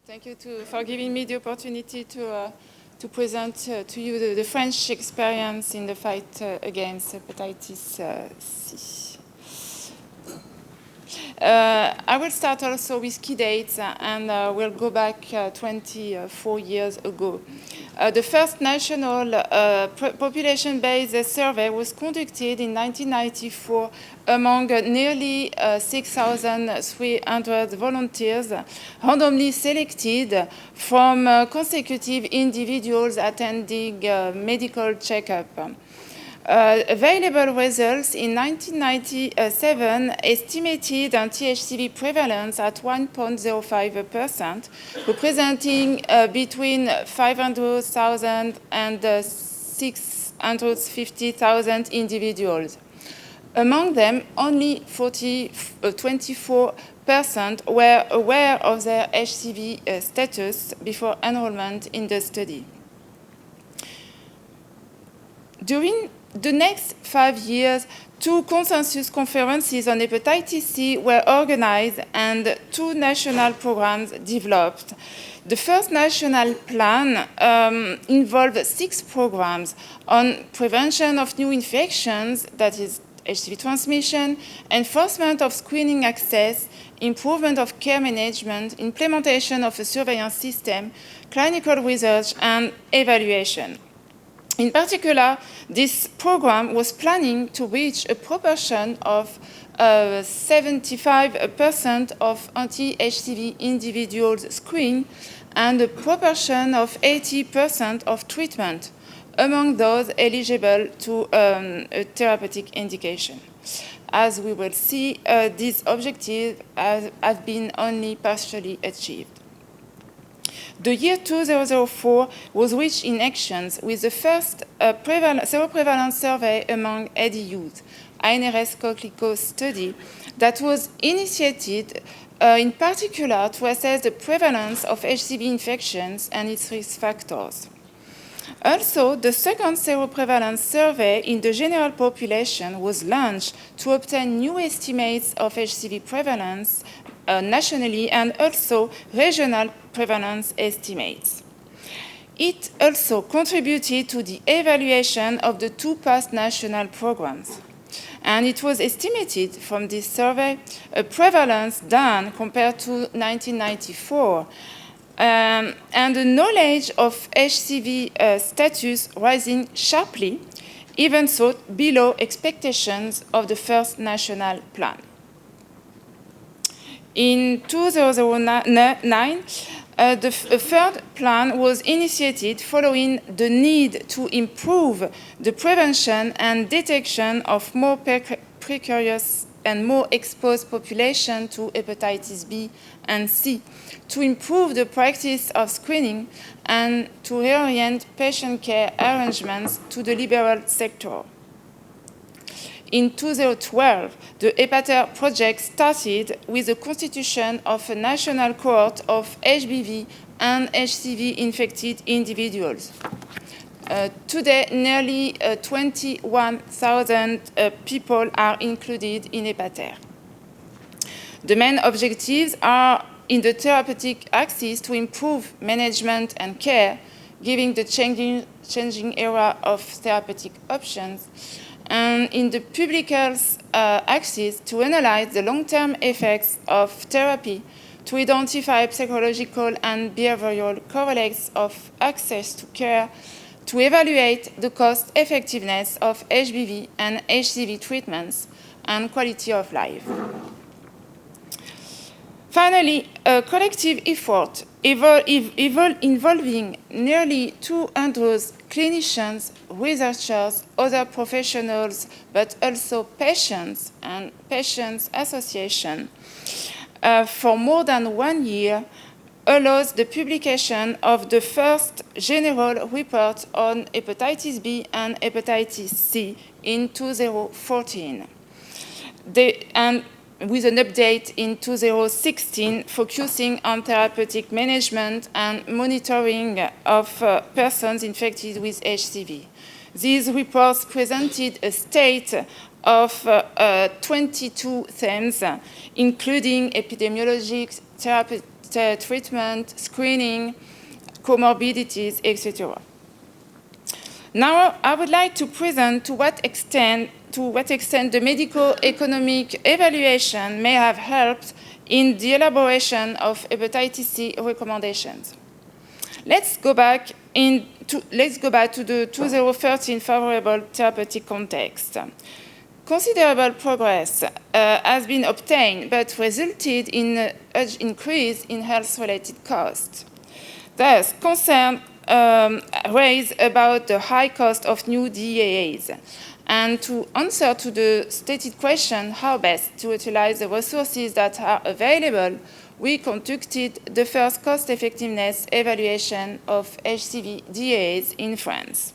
Thank you for giving me the opportunity to present to you the French experience in the fight against hepatitis C. I will start also with key dates and we'll go back 24 years ago. The first national population-based survey was conducted in 1994 among nearly 6,300 volunteers randomly selected from consecutive individuals attending medical checkup. Available results in 1997 estimated anti-HCV prevalence at 1.05%, representing between 500,000 and 650,000 individuals. Among them, only 24% were aware of their HCV status before enrollment in the study. During the next 5 years, 2 consensus conferences on hepatitis C were organized and 2 national programs developed. The first national plan involved 6 programs on prevention of new infections, that is HCV transmission, enforcement of screening access, improvement of care management, implementation of a surveillance system, clinical research, and evaluation. In particular, this program was planning to reach a proportion of 75% of anti-HCV individuals screened and a proportion of 80% of treatment among those eligible to a therapeutic indication. As we will see, these objectives have been only partially achieved. The year 2004 was rich in actions with the first seroprevalence survey among AD youth, INRS-COCLICO study that was initiated in particular to assess the prevalence of HCV infections and its risk factors. Also, the second seroprevalence survey in the general population was launched to obtain new estimates of HCV prevalence nationally and also regional prevalence estimates. It also contributed to the evaluation of the 2 past national programs. And it was estimated from this survey a prevalence down compared to 1994 and the knowledge of HCV status rising sharply, even so below expectations of the first national plan. In 2009, the third plan was initiated following the need to improve the prevention and detection of more precarious and more exposed population to hepatitis B and C, to improve the practice of screening and to reorient patient care arrangements to the liberal sector. In 2012, the HEPATER project started with the constitution of a national cohort of HBV and HCV infected individuals. Today, nearly 21,000 people are included in HEPATER. The main objectives are in the therapeutic axis to improve management and care, given the changing era of therapeutic options, and in the public health axis to analyze the long-term effects of therapy, to identify psychological and behavioral correlates of access to care, to evaluate the cost-effectiveness of HBV and HCV treatments, and quality of life. Finally, a collective effort involving nearly 200 clinicians, researchers, other professionals, but also patients and patients' associations for more than 1 year allows the publication of the first general report on hepatitis B and hepatitis C in 2014. And with an update in 2016 focusing on therapeutic management and monitoring of persons infected with HCV. These reports presented a state of 22 themes, including epidemiologic, treatment, screening, comorbidities, etc. Now, I would like to present to what extent the medical economic evaluation may have helped in the elaboration of hepatitis C recommendations. Let's go back to the 2013 favorable therapeutic context. Considerable progress has been obtained, but resulted in an increase in health-related costs. Thus, concern raised about the high cost of new DAAs. And to answer to the stated question, how best to utilize the resources that are available, we conducted the first cost-effectiveness evaluation of HCV DAAs in France.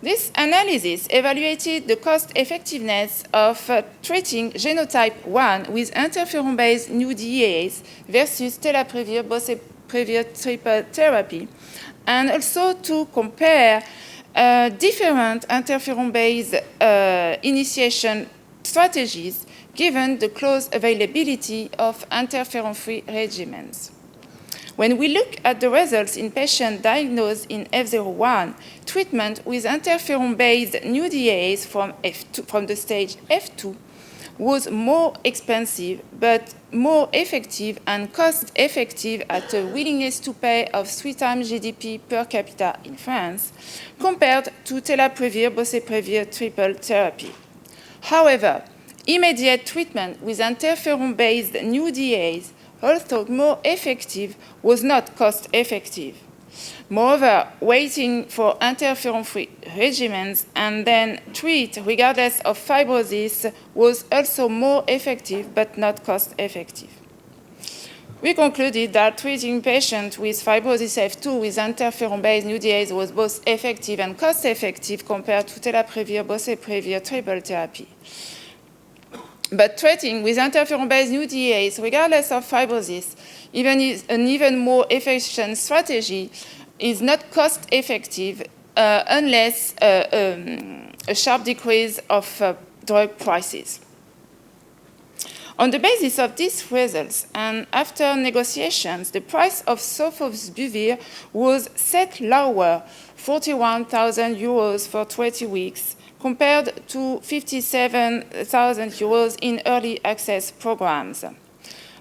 This analysis evaluated the cost-effectiveness of treating genotype 1 with interferon-based new DAAs versus tenofovir boceprevir triple therapy, and also to compare different interferon-based initiation strategies given the close availability of interferon-free regimens. When we look at the results in patients diagnosed in F01, treatment with interferon-based new DAAs from the stage F2 was more expensive but more effective and cost-effective at a willingness to pay of 3 times GDP per capita in France compared to tenofovir boceprevir triple therapy. However, immediate treatment with interferon-based new DAAs, although more effective, was not cost-effective. Moreover, waiting for interferon-free regimens and then treat regardless of fibrosis was also more effective but not cost-effective. We concluded that treating patients with fibrosis F2 with interferon-based new DAAs was both effective and cost-effective compared to tenofovir boceprevir triple therapy. But treating with interferon-based new DAAs, regardless of fibrosis, an even more efficient strategy, is not cost-effective unless a sharp decrease of drug prices. On the basis of these results, and after negotiations, the price of sofosbuvir was set lower, 41,000 euros for 20 weeks, compared to 57,000 euros in early access programs.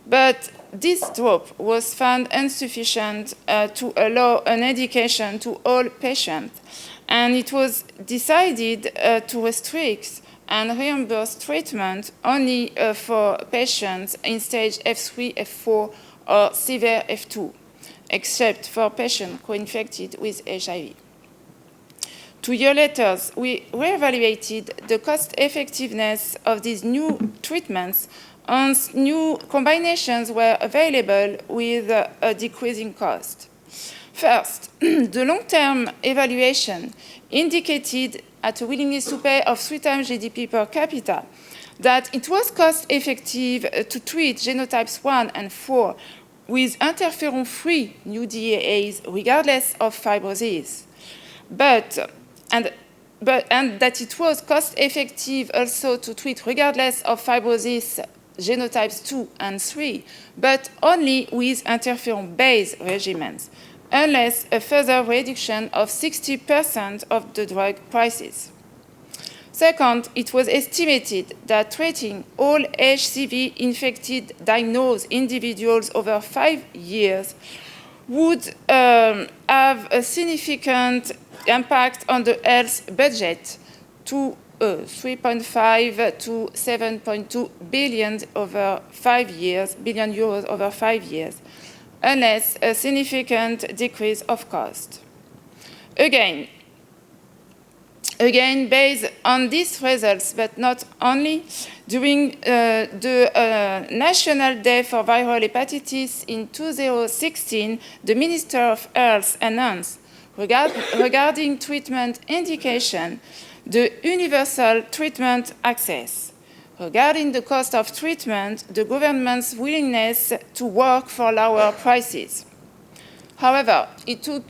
But this drop was found insufficient to allow an indication to all patients, and it was decided to restrict and reimburse treatment only for patients in stage F3, F4, or severe F2, except for patients co-infected with HIV. 2 years later, we reevaluated the cost-effectiveness of these new treatments, and new combinations were available with a decreasing cost. First, the long-term evaluation indicated at a willingness to pay of 3 times GDP per capita that it was cost-effective to treat genotypes 1 and 4 with interferon-free new DAAs regardless of fibrosis, and that it was cost-effective also to treat regardless of fibrosis genotypes 2 and 3, but only with interferon-based regimens, unless a further reduction of 60% of the drug prices. Second, it was estimated that treating all HCV-infected diagnosed individuals over 5 years would have a significant impact on the health budget to 3.5 to 7.2 billion over 5 years, billion euros over 5 years, unless a significant decrease of cost. Again, based on these results, but not only, during the National Day for Viral Hepatitis in 2016, the Minister of Health announced regarding treatment indication, the universal treatment access. Regarding the cost of treatment, the government's willingness to work for lower prices. However, it took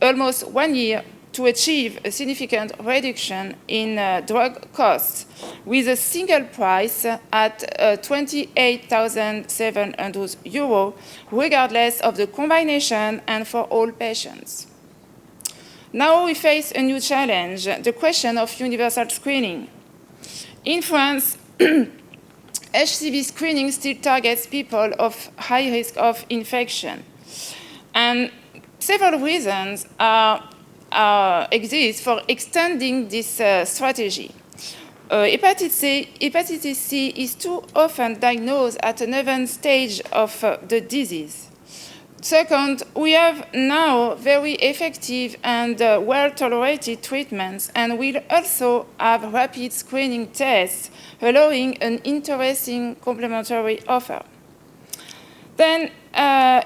almost 1 year to achieve a significant reduction in drug costs with a single price at €28,700, regardless of the combination and for all patients. Now we face a new challenge, the question of universal screening. In France, HCV screening still targets people of high risk of infection. And several reasons exist for extending this strategy. Hepatitis C is too often diagnosed at an advanced stage of the disease. Second, we have now very effective and well-tolerated treatments, and we'll also have rapid screening tests, allowing an interesting complementary offer. Then,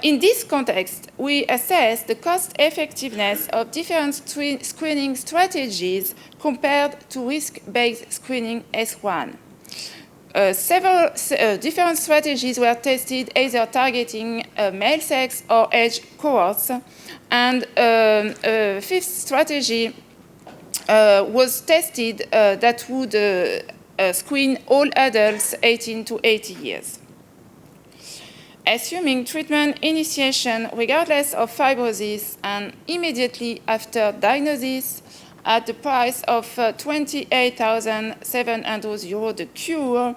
in this context, we assess the cost-effectiveness of different screening strategies compared to risk-based screening S1. Several different strategies were tested, either targeting male sex or age cohorts, and a fifth strategy was tested that would screen all adults 18 to 80 years. Assuming treatment initiation regardless of fibrosis and immediately after diagnosis at the price of €28,700 the cure,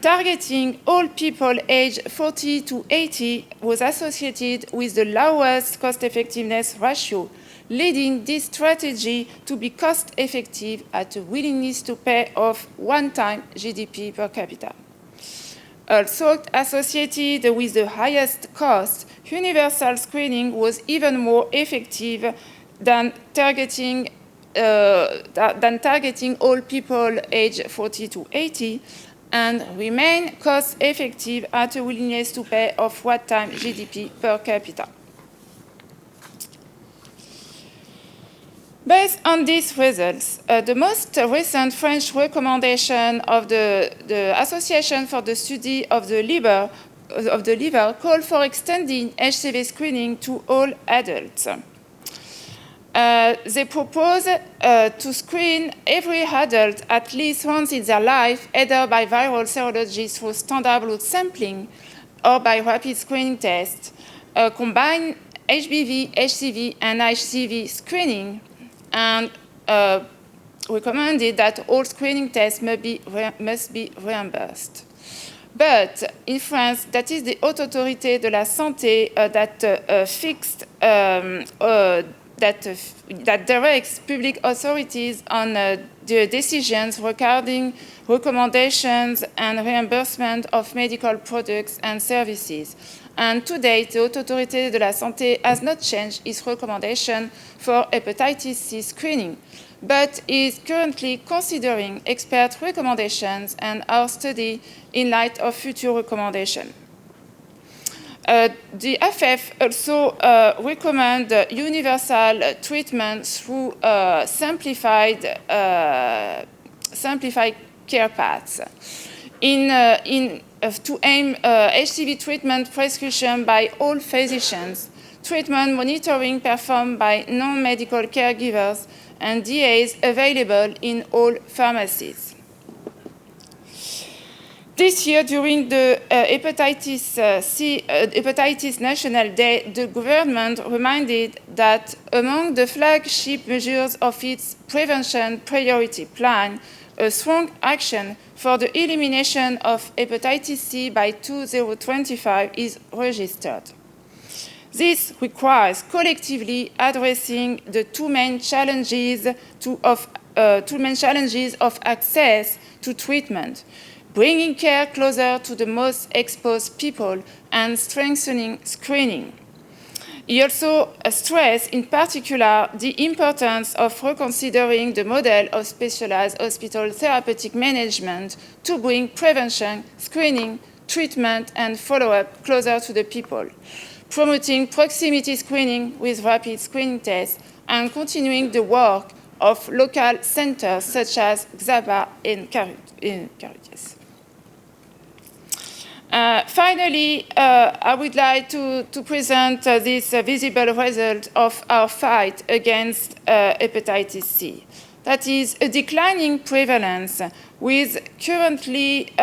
targeting all people aged 40 to 80 was associated with the lowest cost-effectiveness ratio, leading this strategy to be cost-effective at a willingness to pay of one-time GDP per capita. Also associated with the highest cost, universal screening was even more effective than targeting all people aged 40 to 80, and remain cost-effective at a willingness to pay of one-time GDP per capita. Based on these results, the most recent French recommendation of the Association for the Study of the Liver called for extending HCV screening to all adults. They propose to screen every adult at least once in their life, either by viral serology through standard blood sampling or by rapid screening tests, combine HBV, HCV, and HCV screening, and recommended that all screening tests must be reimbursed. But in France, that is the Haute Autorité de la Santé that directs public authorities on the decisions regarding recommendations and reimbursement of medical products and services. And to date, the Haute Autorité de la Santé has not changed its recommendation for hepatitis C screening, but is currently considering expert recommendations and our study in light of future recommendations. The AFF also recommend universal treatment through simplified care paths. To aim HCV treatment prescription by all physicians, treatment monitoring performed by non-medical caregivers, and DAs available in all pharmacies. This year, during the Hepatitis National Day, the government reminded that among the flagship measures of its prevention priority plan, a strong action for the elimination of hepatitis C by 2025 is registered. This requires collectively addressing the two main challenges of access to treatment, bringing care closer to the most exposed people, and strengthening screening. He also stressed, in particular, the importance of reconsidering the model of specialized hospital therapeutic management to bring prevention, screening, treatment, and follow-up closer to the people, promoting proximity screening with rapid screening tests, and continuing the work of local centers such as XABA and Caritas. Finally, I would like to present this visible result of our fight against hepatitis C. That is a declining prevalence with currently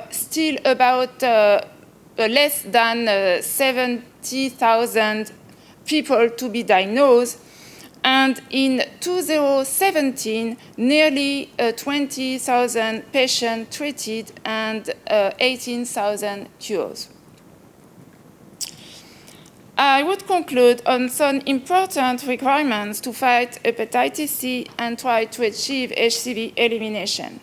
still about less than 70,000 people to be diagnosed, and in 2017, nearly 20,000 patients treated and 18,000 cures. I would conclude on some important requirements to fight hepatitis C and try to achieve HCV elimination.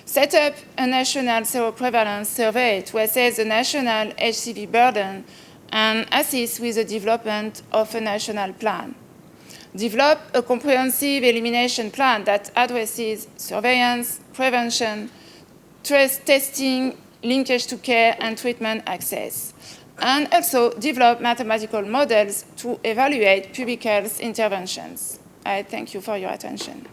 Set up a national seroprevalence survey to assess the national HCV burden and assist with the development of a national plan. Develop a comprehensive elimination plan that addresses surveillance, prevention, testing, linkage to care, and treatment access. And also develop mathematical models to evaluate public health interventions. I thank you for your attention.